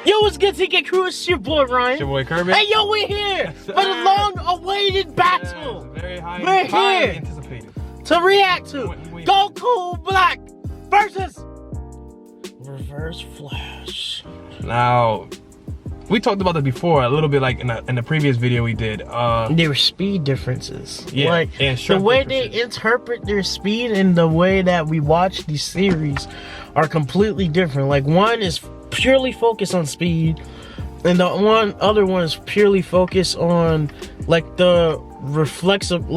Yo, what's good, TK Crew? It's your boy Ryan. It's your boy Kirby. Hey, yo, we're here for the long-awaited battle. Very high. We're here anticipated to react to Goku Black versus Reverse Flash. Now, we talked about this before a little bit, like in the previous video we did. There were speed differences. Yeah, like and the way they interpret their speed and the way that we watch these series are completely different. Like one is purely focused on speed, and the other one is purely focused on like the reflexive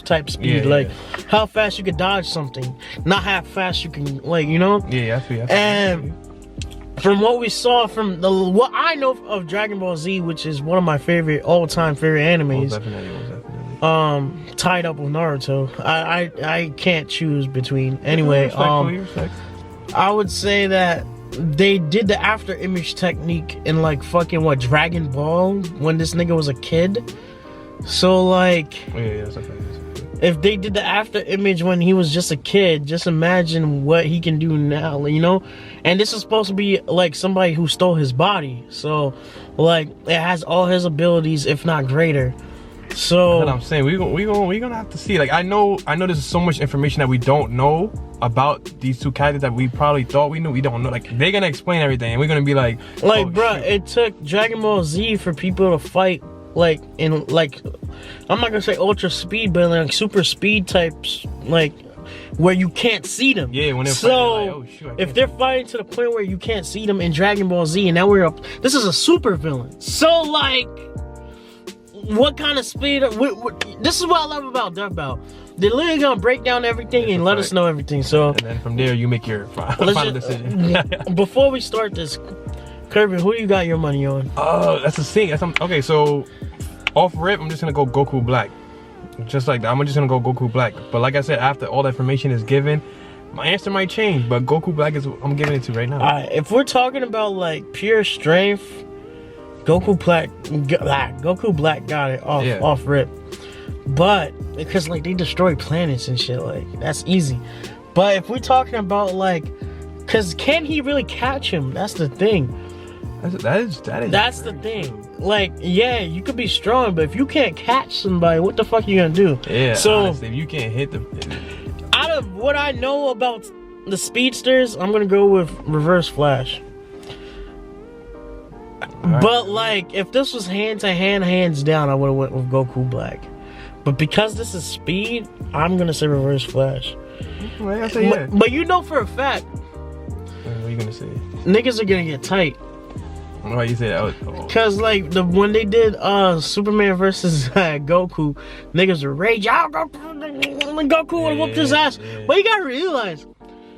type speed, how fast you could dodge something, not how fast you can, like, you know. Yeah, I feel. And from what we saw from what I know of Dragon Ball Z, which is one of my all-time favorite animes, Definitely. tied up with Naruto, I can't choose between. Anyway, I would say that they did the after image technique in like fucking Dragon Ball when this nigga was a kid. So like, if they did the after image when he was just a kid, just imagine what he can do now, you know? And this is supposed to be like somebody who stole his body. So like it has all his abilities, if not greater. So that's what I'm saying. We gonna have to see. Like I know there's so much information that we don't know about these two characters that we probably thought we knew. We don't know. Like they're gonna explain everything and we're gonna be like oh, bruh, it took Dragon Ball Z for people to fight like in like, I'm not gonna say ultra speed, but like super speed types, like where you can't see them. Yeah, when they're fighting, like, oh, shoot, if they're fighting to the point where you can't see them in Dragon Ball Z, and now we're up, this is a super villain. So like, what kind of speed? This is what I love about Death Battle. They're literally gonna break down everything and let us know everything. So, and then from there you make your final decision. Before we start this, Kirby, who you got your money on? Oh, that's a thing. Okay, so off rip, I'm just gonna go Goku Black. Just like that, I'm just gonna go Goku Black. But like I said, after all the information is given, my answer might change. But Goku Black is what I'm giving it to right now. Alright, if we're talking about like pure strength, Goku Black got it off rip. But because like they destroy planets and shit, like that's easy. But if we're talking about like, cause can he really catch him? That's the thing. That's the thing. Like, yeah, you could be strong, but if you can't catch somebody, what the fuck are you gonna do? Yeah. So honestly, if you can't hit them. Out of what I know about the speedsters, I'm gonna go with Reverse Flash. Right. But like, if this was hand to hand, hands down, I would have went with Goku Black. But because this is speed, I'm gonna say Reverse Flash. Well, I say yeah. But you know for a fact, what are you gonna say? Niggas are gonna get tight. Why you say that? Cause like when they did Superman versus Goku, niggas were rage. Goku would whoop his ass. Yeah. But you gotta realize,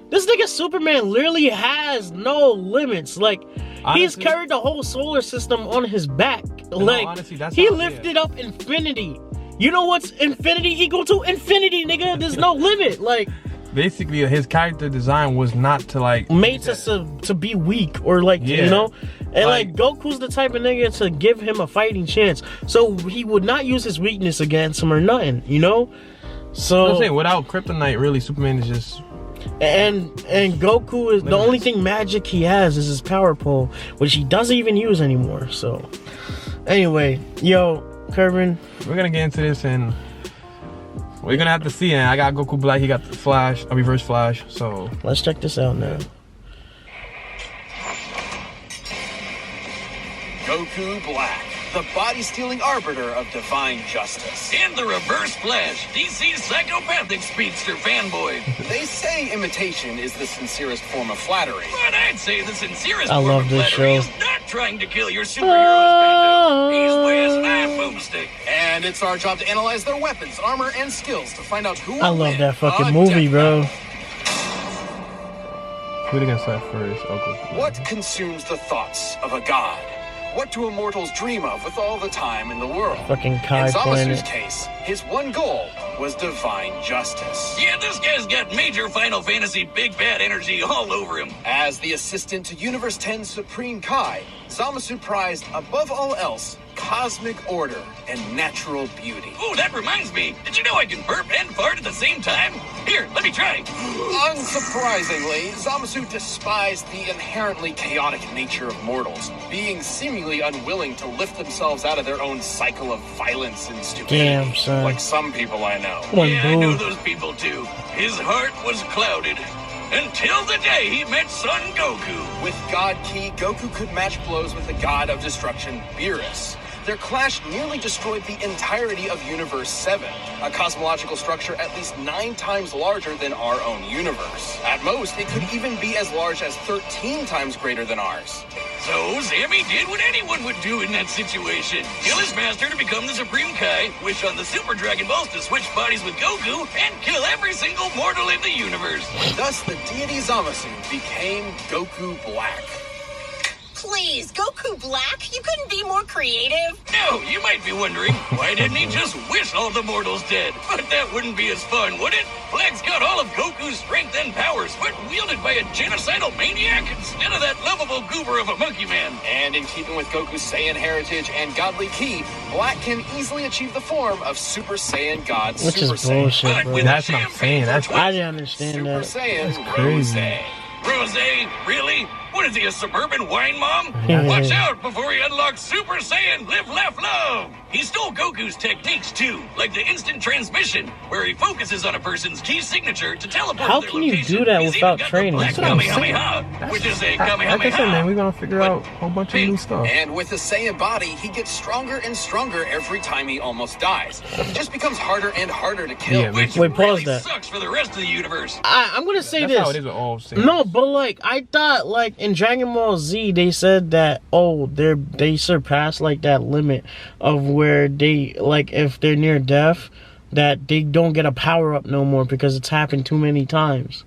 this nigga Superman literally has no limits. Like, honestly, he's carried the whole solar system on his back. Like, honestly, he lifted up infinity. You know what's infinity equal to? Infinity, nigga. There's no limit. Like, basically, his character design was not to like made to be weak or like, you know. And like Goku's the type of nigga to give him a fighting chance, so he would not use his weakness against him or nothing, you know. So I'm saying, without kryptonite, really, Superman is just. And Goku is the only thing magic he has is his power pole, which he doesn't even use anymore. So anyway, yo, Kervin, we're gonna get into this and we're gonna have to see. And I got Goku Black, he got the Flash, a Reverse Flash. So let's check this out now. Goku Black, the body-stealing arbiter of divine justice. And the Reverse Flash, DC's psychopathic speedster fanboy. They say imitation is the sincerest form of flattery. But I'd say the sincerest form of flattery is not trying to kill your superhero's panda. He's with my boomstick. And it's our job to analyze their weapons, armor, and skills to find out who I love that fucking movie, bro. Who are they gonna start first? What consumes the thoughts of a god? What do immortals dream of with all the time in the world? Fucking Kai In Planet. Zamasu's case, his one goal was divine justice. Yeah, this guy's got major Final Fantasy big bad energy all over him. As the assistant to Universe 10's Supreme Kai, Zamasu prized above all else cosmic order and natural beauty. Oh, that reminds me. Did you know I can burp and fart at the same time? Here, let me try. Unsurprisingly, Zamasu despised the inherently chaotic nature of mortals, being seemingly unwilling to lift themselves out of their own cycle of violence and stupidity. Damn, son. Like some people I know. Yeah, I know those people too. His heart was clouded. Until the day he met Son Goku. With God Ki, Goku could match blows with the god of destruction, Beerus. Their clash nearly destroyed the entirety of Universe 7, a cosmological structure at least 9 times larger than our own universe. At most, it could even be as large as 13 times greater than ours. So, Sammy did what anyone would do in that situation. Kill his master to become the Supreme Kai, wish on the Super Dragon Balls to switch bodies with Goku, and kill every single mortal in the universe. Thus, the deity Zamasu became Goku Black. Please, Goku Black? You couldn't be more creative? Now, you might be wondering, why didn't he just wish all the mortals dead? But that wouldn't be as fun, would it? Black's got all of Goku's strength and powers, but wielded by a genocidal maniac instead of that lovable goober of a monkey man. And in keeping with Goku's Saiyan heritage and godly ki, Black can easily achieve the form of Super Saiyan God Which Super is Saiyan. bullshit, But bro. with That's a what I'm saying. champagne I didn't understand Super that. Saiyan crazy. Rose. Rosé? Really? What is he, a suburban wine mom? Yeah. Watch out before he unlocks Super Saiyan Live, Laugh, Love! He stole Goku's techniques too, like the instant transmission, where he focuses on a person's key signature to teleport How to their can you location. do that He's without even got the training? Black That's what I'm saying. Kamehameha, which is a Like I said, man, Kamehameha. we're gonna figure out a whole bunch of new stuff. And with his Saiyan body, he gets stronger and stronger every time he almost dies. It just becomes harder and harder to kill. Yeah, Which Wait, pause really that. sucks for the rest of the universe. I'm gonna say That's this. how it is with all Saiyans. No, but like I thought, like in Dragon Ball Z, they said that they surpassed like that limit of where they like if they're near death, that they don't get a power up no more because it's happened too many times.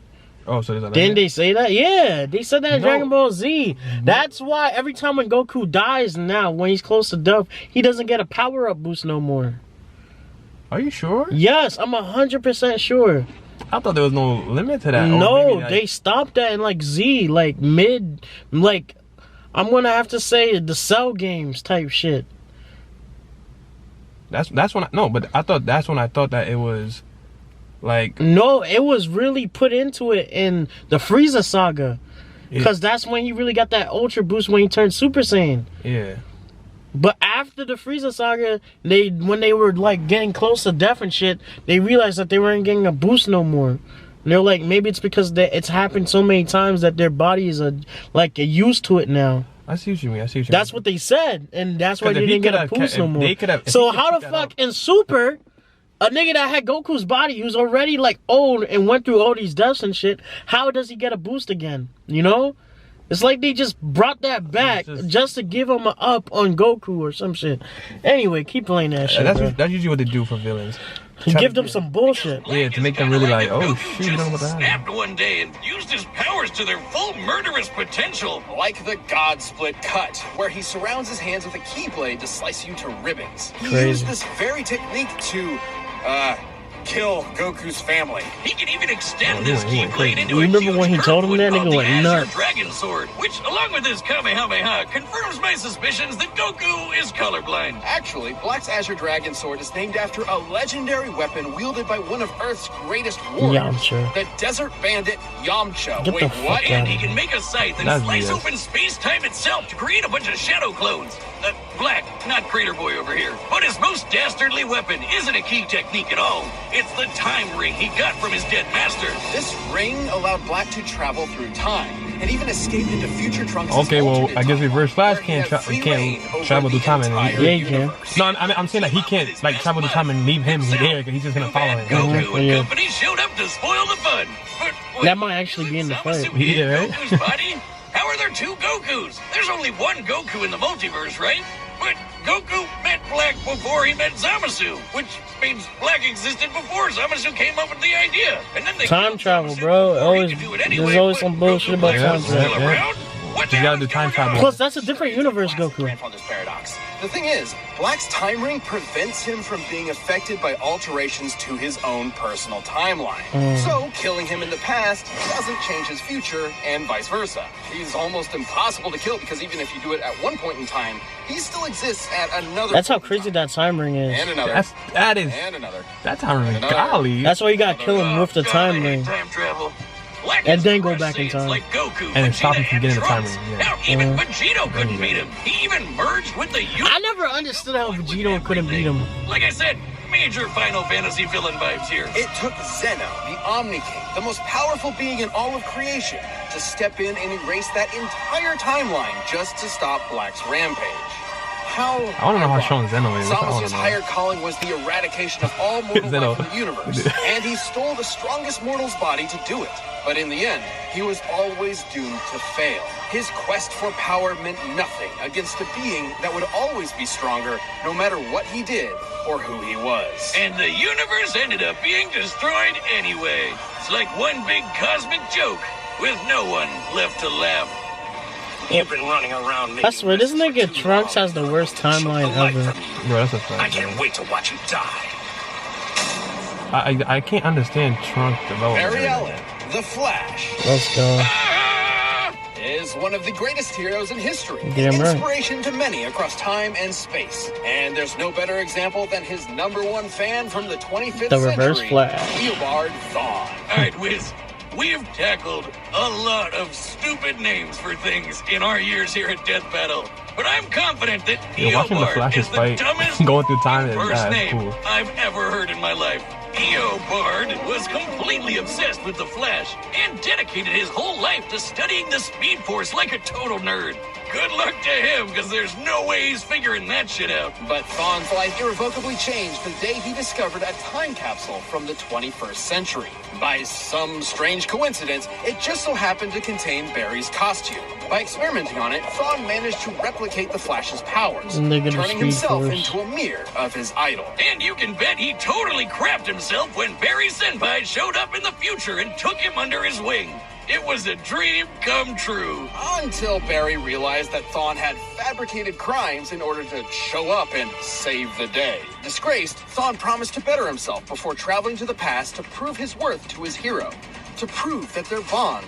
Oh, so there's a Didn't they say that? Yeah, they said that in No. Dragon Ball Z. That's why every time when Goku dies now, when he's close to death, he doesn't get a power up boost no more. Are you sure? Yes, I'm 100% sure. I thought there was no limit to that. Or No, maybe, like, they stopped that in like Z, like mid, like I'm gonna have to say the Cell games type shit. That's when but I thought that's when I thought that it was like No, it was really put into it in the Frieza saga, because that's when he really got that Ultra boost when he turned Super Saiyan. yeah. But after the Frieza saga, when they were like getting close to death and shit, they realized that they weren't getting a boost no more. And they're like, maybe it's because it's happened so many times that their bodies are like used to it now. I see what you mean. That's what they said, and that's why 'Cause they if he didn't get a could've boost kept- no if more. they could've- if So he could how keep the that fuck up. in Super, a nigga that had Goku's body, who's already like old and went through all these deaths and shit, how does he get a boost again? You know? It's like they just brought that back just to give him an up on Goku or some shit. Anyway, keep playing that shit, bro. That's usually what they do for villains. Give them some bullshit. Yeah, to make them really like, oh Goku shit, you know what just that snapped one day and used his powers to their full murderous potential. Like the God Split Cut, where he surrounds his hands with a keyblade to slice you to ribbons. He Crazy. used this very technique to, kill Goku's family. He can even extend Oh, this he went keyblade crazy. into You a remember huge when he told him Kirkwood that? Nigga called the went Azure nuts. Dragon Sword, which, along with his Kamehameha, confirms my suspicions that Goku is colorblind. Actually, Black's Azure Dragon Sword is named after a legendary weapon wielded by one of Earth's greatest warriors, Yamcha. the Desert Bandit Yamcha. Get Wait, the fuck what? out. And he can make a scythe and That's slice BS. open space-time itself to create a bunch of shadow clones. Black, not Crater Boy over here. But his most dastardly weapon isn't a key technique at all. It's the time ring he got from his dead master. This ring allowed Black to travel through time and even escape into future Trunks' Okay, well, alternate I guess timeline, Reverse Flash where he had can't free reign over travel the through time and entire Yeah, he can. universe. No, I'm saying that he can't like travel through time and leave him there because he's just gonna follow him. Goku and Yeah. company showed up to spoil the fun. But wait, That might actually be in the Zamasu fight. hid Yeah, right? Goku's body? How are there two Gokus? There's only one Goku in the multiverse, right? But Goku met Black before he met Zamasu, which means Black existed before Zamasu came up with the idea. And then they Time killed travel, Zamasu bro. before he Always, could do it there's anyway, always but some bullshit Goku about Black time was still travel. Yeah. around? You gotta do time travel. Plus, that's a different universe, Goku. Grandfather's paradox. The thing is, Black's time ring prevents him from being affected by alterations to his own personal timeline. So, killing him in the past doesn't change his future, and vice versa. He's almost impossible to kill because even if you do it at one point in time, he still exists at another. That's how crazy that time ring is. And another. And another. That time ring, golly. That's why you gotta kill him with the time ring. Time travel. And then go back in time. Like Goku, And then stop him from getting the time ring. Yeah. Hell, even Vegito couldn't beat him. He even merged with the I never understood how Vegito couldn't beat him. Like I said, major Final Fantasy villain vibes here. It took Zeno, the Omni King, the most powerful being in all of creation, to step in and erase that entire timeline just to stop Black's rampage. How I want to know how strong Zeno is. Samus's higher calling was the eradication of all mortal Zeno. life from the universe, and he stole the strongest mortal's body to do it. But in the end, he was always doomed to fail. His quest for power meant nothing against a being that would always be stronger, no matter what he did or who he was. And the universe ended up being destroyed anyway. It's like one big cosmic joke with no one left to laugh. You've been running around making I swear, this nigga Trunks has the worst timeline ever. Bro, that's a fact. I can't wait to watch you die. I can't understand Trunk development. Barry Allen, the Flash, Let's go. is one of the greatest heroes in history. Damn right. Inspiration to many across time and space. And there's no better example than his #1 fan from the 25th The Reverse century, Flash. Eobard Thawne. All right, Wiz. We've tackled a lot of stupid names for things in our years here at Death Battle, but I'm confident that Watching the Eobard Flashes is the fight, dumbest going through time is first name cool. I've ever heard in my life. Eobard was completely obsessed with the Flash and dedicated his whole life to studying the Speed Force like a total nerd. Good luck to him, because there's no way he's figuring that shit out. But Thawne's life irrevocably changed the day he discovered a time capsule from the 21st century. By some strange coincidence, it just so happened to contain Barry's costume. By experimenting on it, Thawne managed to replicate the Flash's powers, Negative turning Speed himself Force. into a mirror of his idol. And you can bet he totally crapped himself when Barry Senpai showed up in the future and took him under his wing. It was a dream come true. Until Barry realized that Thawne had fabricated crimes in order to show up and save the day. Disgraced, Thawne promised to better himself before traveling to the past to prove his worth to his hero, to prove that their bond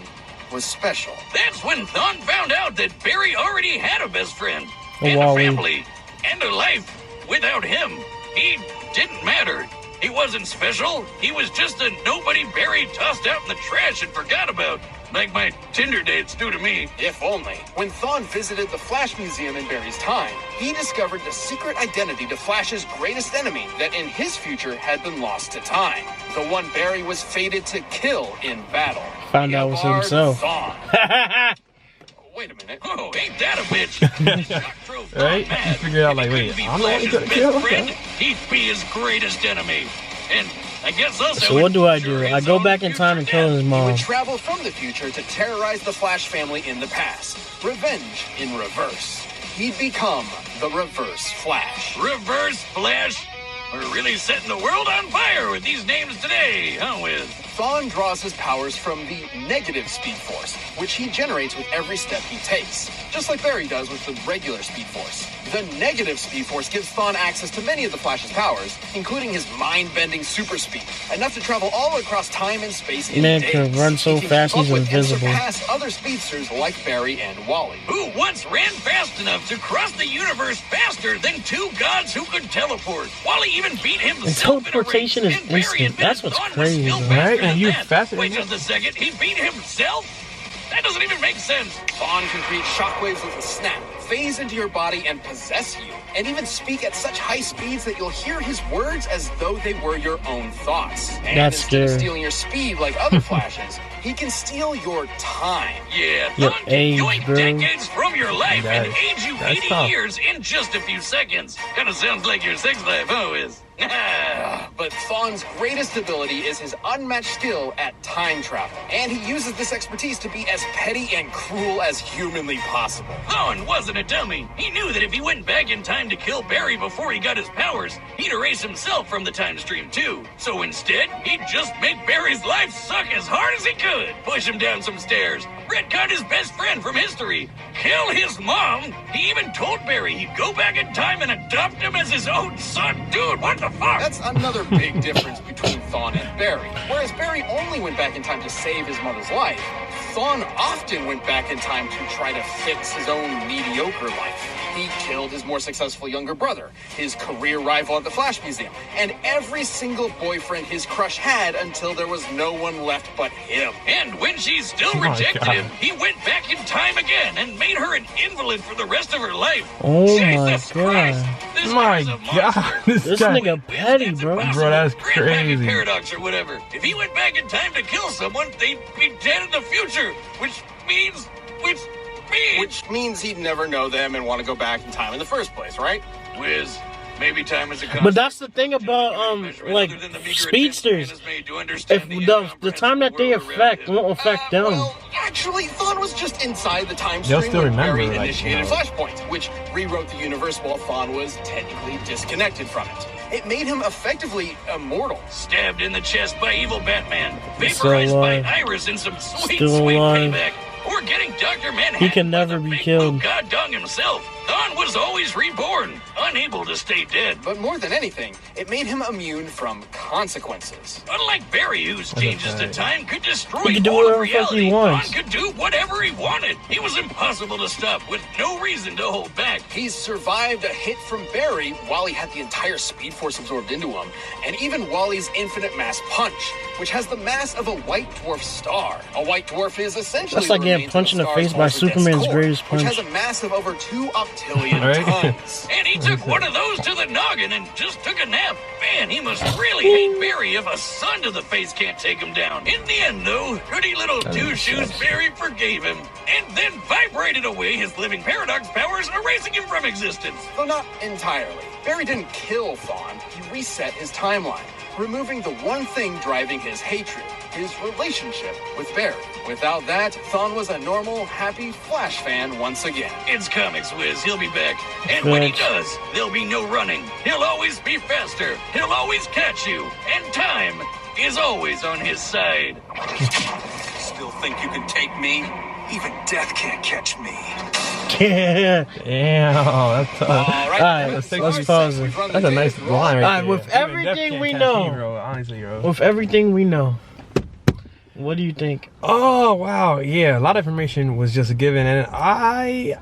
was special. That's when Thawne found out that Barry already had a best friend, Oh, and wow. a family, and a life. Without him, he didn't matter. He wasn't special. He was just a nobody Barry tossed out in the trash and forgot about. Like my Tinder dates do to me. If only. When Thawne visited the Flash Museum in Barry's time, he discovered the secret identity to Flash's greatest enemy that in his future had been lost to time. The one Barry was fated to kill in battle. Found out it was Eobard himself. Thawne. Wait a minute. Oh, ain't that a bitch? Shock drove Thawne Right? mad. You figure out, like, If he wait, couldn't be I'm the one he's Flash's gonna kill? best friend, Okay. he'd be his greatest enemy. And I guess also... So what do I ensure do? I his go own back in time and kill future his He mom. would travel from the future to terrorize the Flash family in the past. Revenge in reverse. He'd become the Reverse Flash. death. Reverse Flash. We're really setting the world on fire with these names today, huh, Wiz? Thawne draws his powers from the negative Speed Force, which he generates with every step he takes, just like Barry does with the regular Speed Force. The negative Speed Force gives Thawne access to many of the Flash's powers, including his mind-bending super speed, enough to travel all across time and space in Man days. can run so He can fast keep he's up with and invisible. surpass other speedsters like Barry and Wally. Who once ran fast enough to cross the universe faster than two gods who could teleport. Wally even beat himself. And teleportation is instant. That's what's crazy, right? And you faster Wait than just a second. He beat himself? That doesn't even make sense. Thawne can create shockwaves with a snap, phase into your body and possess you, and even speak at such high speeds that you'll hear his words as though they were your own thoughts. And That's instead of scary. stealing your speed like other Flashes, he can steal your time. Yeah, Your Thawne can age, yoink bro. decades from your life and That's- age you that's 80 tough. years in just a few seconds. Kinda sounds like your sex life, huh, Wiz? But Thawne's greatest ability is his unmatched skill at time travel. And he uses this expertise to be as petty and cruel as humanly possible. Thawne wasn't a dummy. He knew that if he went back in time to kill Barry before he got his powers, he'd erase himself from the time stream too. So instead, he'd just make Barry's life suck as hard as he could. Push him down some stairs, retcon his best friend from history, kill his mom. He even told Barry he'd go back in time and adopt him as his own son. Dude, what the fuck? That's another big difference between Thawne and Barry. Whereas Barry only went back in time to save his mother's life, Thawne often went back in time to try to fix his own mediocre life. He killed his more successful younger brother, his career rival at the Flash Museum, and every single boyfriend his crush had until there was no one left but him. And when she still rejected him, he went back in time again and made her an invalid for the rest of her life. Oh Jesus my Christ. god. This My guy's a god. monster. This nigga petty, bro. Bro, that's Grand Packet crazy. Paradox or whatever. If he went back in time to kill someone, they'd be dead in the future, which means Which means he'd never know them and want to go back in time in the first place, right? Wiz, maybe time is a constant. But that's the thing about like speedsters. If the time that they affect won't affect them. Well, actually, Thawne was just inside the time They'll stream still when remember, Barry like, initiated you know. Flashpoint, which rewrote the universe while Thawne was technically disconnected from it. It made him effectively immortal. Stabbed in the chest by evil Batman, Still vaporized by alive. Iris in some sweet, Still sweet alive. payback, or getting Dr. Manhattan. He can by never the be big killed. blue God dong himself. Thawne was always reborn, unable to stay dead. But more than anything, it made him immune from consequences. Unlike Barry, whose changes to time could destroy He could do all of whatever the fuck he reality, wants. Thawne could do whatever he wanted. He was impossible to stop, with no reason to hold back. He's survived a hit from Barry while he had the entire Speed Force absorbed into him, and even Wally's infinite mass punch, which has the mass of a white dwarf star. A white dwarf is essentially That's like the getting remains punched of in a the star's face by ultra-dense Superman's core, greatest which punch. has a mass of over 2 octillion Right? tons. And he took one of those to the noggin and just took a nap. Man, he must really hate Barry if a son to the face can't take him down. In the end, though, pretty little two-shoes Barry forgave him, and then vibrated away his living paradox powers, erasing him from existence. Though not entirely. Barry didn't kill Thawne, he reset his timeline, removing the one thing driving his hatred, his relationship with Barry. Without that, Thawne was a normal, happy Flash fan once again. It's comics, Wiz. He'll be back. And when he Thanks. does, there'll be no running. He'll always be faster. He'll always catch you. And time is always on his side. Still think you can take me? Even death can't catch me. Yeah. Damn, that's tough. Alright, let's pause it. That's a nice line right Alright, there. with Even death everything can't we catch know. me, bro. Honestly, bro. With everything we know, what do you think? Oh, wow. Yeah, a lot of information was just given. And I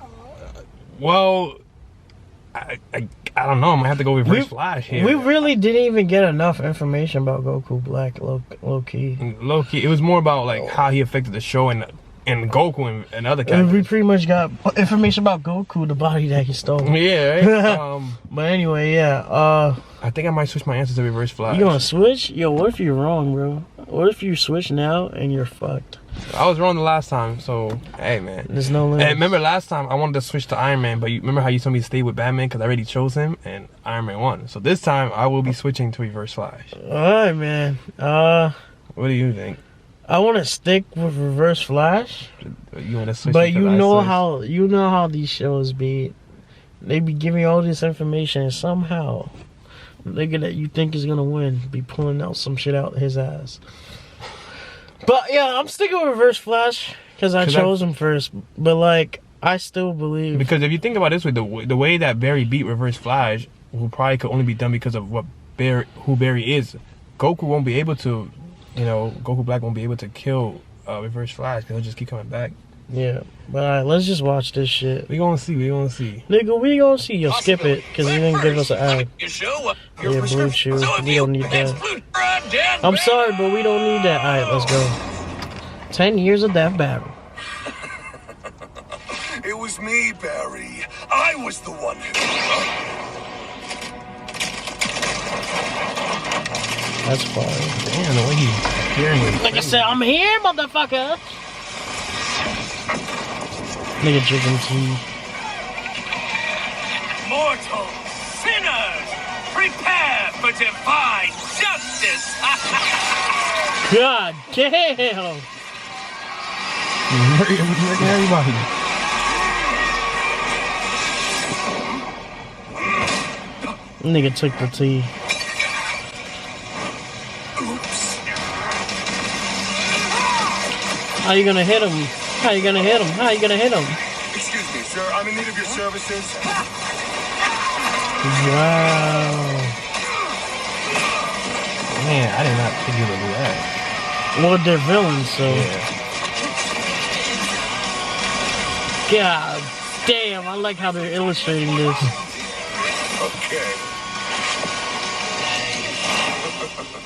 don't know. I'm going to have to go reverse Flash here. We really didn't even get enough information about Goku Black, low key. Low key, it was more about like how he affected the show and Goku and other And characters. we pretty much got information about Goku, the body that he stole. Yeah, right? But anyway, yeah. I think I might switch my answer to reverse Flash. You gonna switch? Yo, what if you're wrong, bro? What if you switch now and you're fucked? I was wrong the last time, so hey, man. There's no limit. And remember last time I wanted to switch to Iron Man, but you remember how you told me to stay with Batman because I already chose him and Iron Man won. So this time I will be switching to reverse Flash. Alright, man. What do you think? I want to stick with Reverse Flash, You want to switch? but because you I know switched? how these shows be. They be giving you all this information, and somehow, nigga that you think is gonna win be pulling out some shit out his ass. But yeah, I'm sticking with Reverse Flash because I chose him first. But like, I still believe Because if you think about it this way, the way that Barry beat Reverse Flash, who probably could only be done because of who Barry is, Goku won't be able to, Goku Black won't be able to kill Reverse Flash because he'll just keep coming back. Yeah, but alright, let's just watch this shit. We gonna see. Nigga, we gonna see. Yo, skip it, because he didn't give us an ad. You show up. Yeah, Blue Chew. We don't need that. I'm sorry, but we don't need that. Alright, let's go. 10 years of Death Battle. It was me, Barry. I was the one who... That's fine. Damn, the way he's hearing it. Like I said, I'm here, motherfucker. Nigga drinking tea. Mortal sinners, Prepare for divine justice! God damn! Everybody. Nigga took the tea. How you gonna hit him? How you gonna hit him? How you gonna hit him? Excuse me, sir. I'm in need of your services. Wow. Man, I did not think you would do that. Well, they're villains, so. God damn, I like how they're illustrating this. Okay.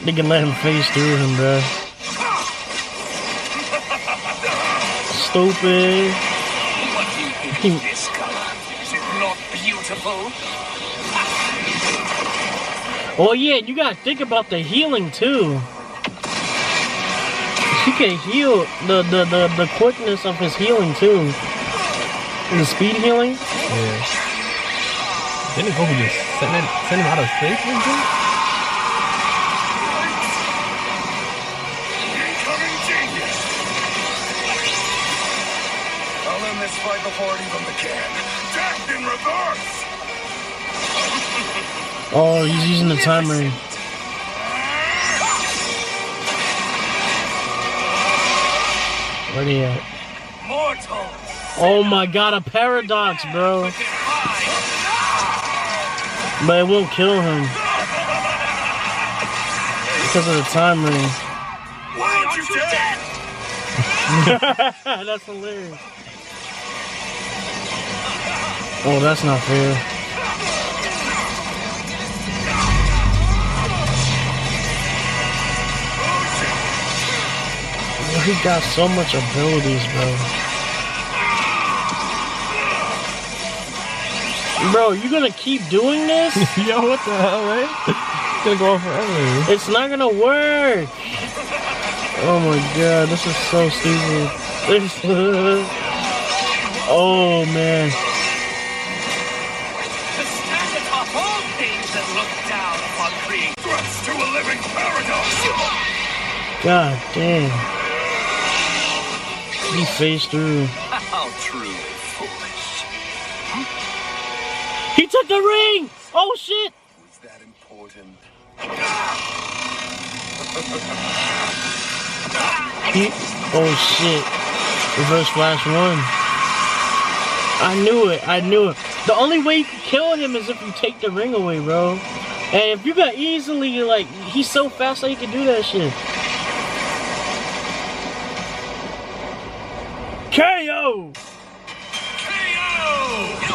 They can let him face through him, bro. Stupid. What do you think of this color? Is it not beautiful? Oh yeah, you gotta think about the healing too. He can heal the quickness of his healing too. The speed healing. Yeah. Didn't Goku just send him out of space? Incoming genius. I'll end this fight before it even began. Death in reverse. Oh, he's using the timer. Where they at? Mortal. Oh my god, a paradox, bro. But it won't kill him. Because of the time ring. Why aren't you dead? That's hilarious. Oh, that's not fair. He got so much abilities, bro. Bro, you gonna keep doing this? Yo, what the hell, man? It's gonna go on forever. It's not gonna work. Oh my god, this is so stupid. Oh man. To stand atop all things and look down upon creation. Threats to a living paradox. God damn. He phased through. How truly foolish. He took the ring! Oh shit! Was that important? Oh shit. Reverse Flash 1. I knew it. The only way you can kill him is if you take the ring away, bro. And if you got easily, like, he's so fast that he can do that shit. KO!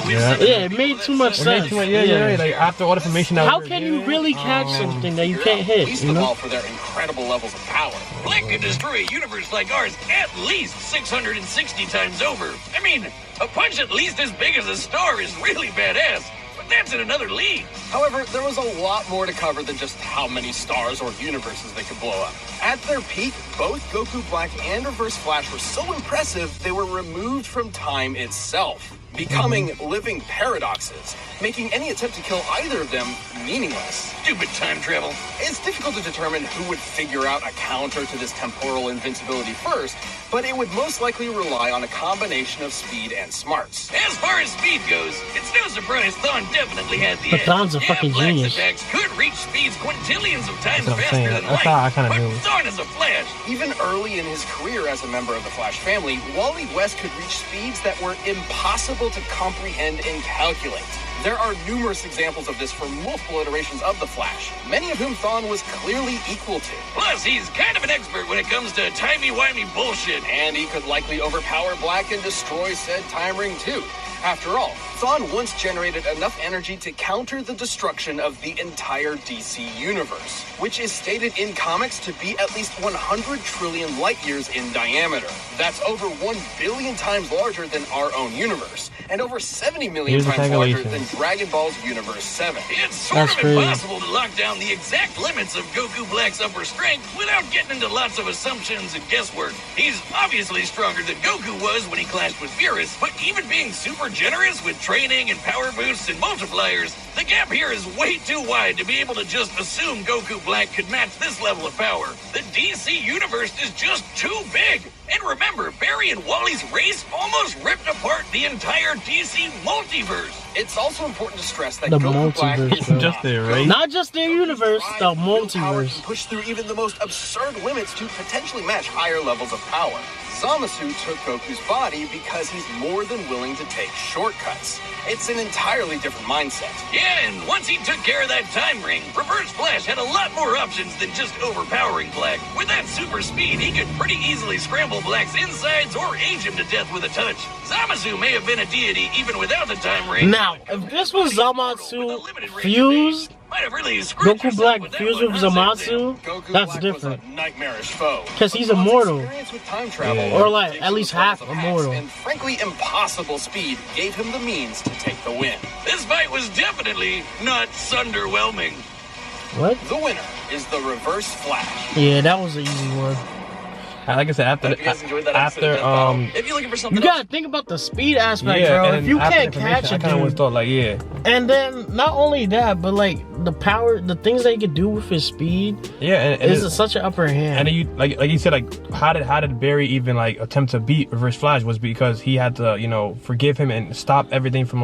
Yeah. Yeah, it made too much sense. Yeah, you're right. Like, after all the information that How can you really catch something that you can't hit, Least you of know? all for their incredible levels of power. Black could destroy a universe like ours at least 660 times over. I mean, a punch at least as big as a star is really badass. But that's in another league. However, there was a lot more to cover than just how many stars or universes they could blow up. At their peak, both Goku Black and Reverse Flash were so impressive they were removed from time itself, becoming living paradoxes, making any attempt to kill either of them meaningless. Stupid time travel. It's difficult to determine who would figure out a counter to this temporal invincibility first, but it would most likely rely on a combination of speed and smarts. As far as speed goes, it's no surprise Thawne definitely had the But edge. Thawne's a fucking Black's genius. attacks could reach speeds quintillions of times That's what I'm faster saying. than That's light. how I kinda but knew. Thawne is a Flash. Even early in his career as a member of the Flash family, Wally West could reach speeds that were impossible to comprehend and calculate. There are numerous examples of this from multiple iterations of the Flash, many of whom Thawne was clearly equal to. Plus, he's kind of an expert when it comes to timey-wimey bullshit. And he could likely overpower Black and destroy said time ring too. After all, Thawne once generated enough energy to counter the destruction of the entire DC universe, which is stated in comics to be at least 100 trillion light years in diameter. That's over 1 billion times larger than our own universe. and over 70 million Here's the times larger than calculations. Dragon Ball's Universe 7. It's sort That's of crazy. impossible to lock down the exact limits of Goku Black's upper strength without getting into lots of assumptions and guesswork. He's obviously stronger than Goku was when he clashed with Beerus, but even being super generous with training and power boosts and multipliers, the gap here is way too wide to be able to just assume Goku Black could match this level of power. The DC universe is just too big. And remember, Barry and Wally's race almost ripped apart the entire DC multiverse. It's also important to stress that The Goku Black multiverse, is bro. Just their race. Not just their universe, the Power multiverse. can push through even the most absurd limits to potentially match higher levels of power. Zamasu took Goku's body because he's more than willing to take shortcuts. It's an entirely different mindset. Yeah, and once he took care of that time ring, Reverse Flash had a lot more options than just overpowering Black. With that super speed, he could pretty easily scramble Black's insides or age him to death with a touch. Zamasu may have been a deity even without the time ring. Now, if this was With a Zamasu limited range of fused, age, might have really screwed Goku yourself Black with that fused one, with huh, Sensei? Zamasu, Goku that's Black different. was a nightmarish foe. 'Cause he's But Goku's immortal. experience with time travel, Yeah. Or, like, at ridiculous least half levels of immortal. hacks, and frankly impossible speed gave him the means to take the win. This fight was definitely not underwhelming. What? The winner is the Reverse Flash. Yeah, that was an easy one. Like I said, Hope you guys enjoyed that episode of Death after Battle. If you're looking for something You gotta think about the speed aspect, yeah, bro. and If you after can't information, catch I it, kind of always dude. thought like, yeah, And then not only that, but like the power, the things that he could do with his speed and is such an upper hand. and then you like you said, like how did Barry even like attempt to beat Reverse Flash was because he had to forgive him and stop everything from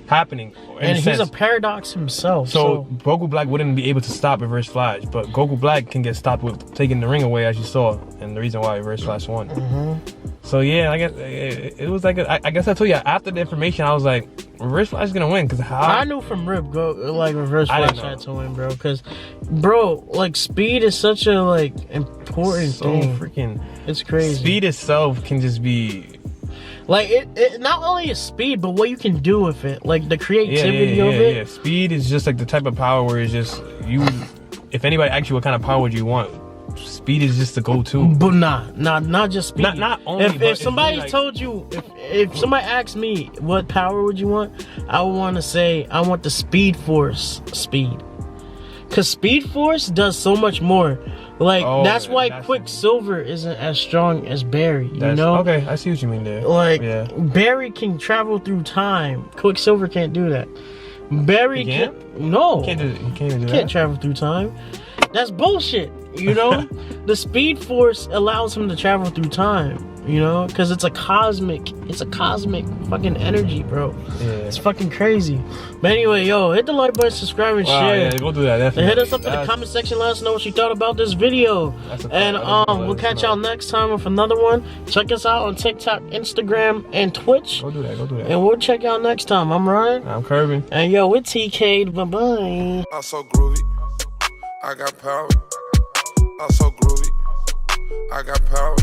happening. in And a he's a sense. paradox himself. So Goku Black wouldn't be able to stop Reverse Flash, but Goku Black can get stopped with taking the ring away, as you saw, and the reason why Reverse Flash won. So yeah, I guess it was like I guess I told you after the information, I was like, Reverse Flash is gonna win because I knew from Rip, Reverse I didn't Flash know. had to win, bro. Because, bro, like speed is such a important so thing. freaking It's crazy. speed itself can just be Like it not only is speed, but what you can do with it, like the creativity of it. Yeah. Speed is just like the type of power where it's just you. If anybody asks you what kind of power would you want, speed is just the go-to. But not just speed. Not only, but If it's somebody really, like- told you, if somebody asked me what power would you want, I would want to say I want the Speed Force speed, cause Speed Force does so much more. Like that's why Quicksilver isn't as strong as Barry. You know? Okay, I see what you mean there. Like yeah. Barry can travel through time. Quicksilver can't do that. Barry He can't. can't? No. He can't even do Can't that. travel through time. That's bullshit. You know, the Speed Force allows him to travel through time. You know, because it's a cosmic fucking energy, bro. Yeah. It's fucking crazy. But anyway, yo, hit the like button, subscribe, and Wow, share. yeah, go do that. And Definitely. hit us up in the comment section. Let us know what you thought about this video. That's a And fact. we'll catch y'all next time with another one. Check us out on TikTok, Instagram, and Twitch. Go do that. And we'll check y'all next time. I'm Ryan. I'm Kirby. And yo, we're TK'd. Bye bye. I'm so groovy, I got power. I'm so groovy, I got power.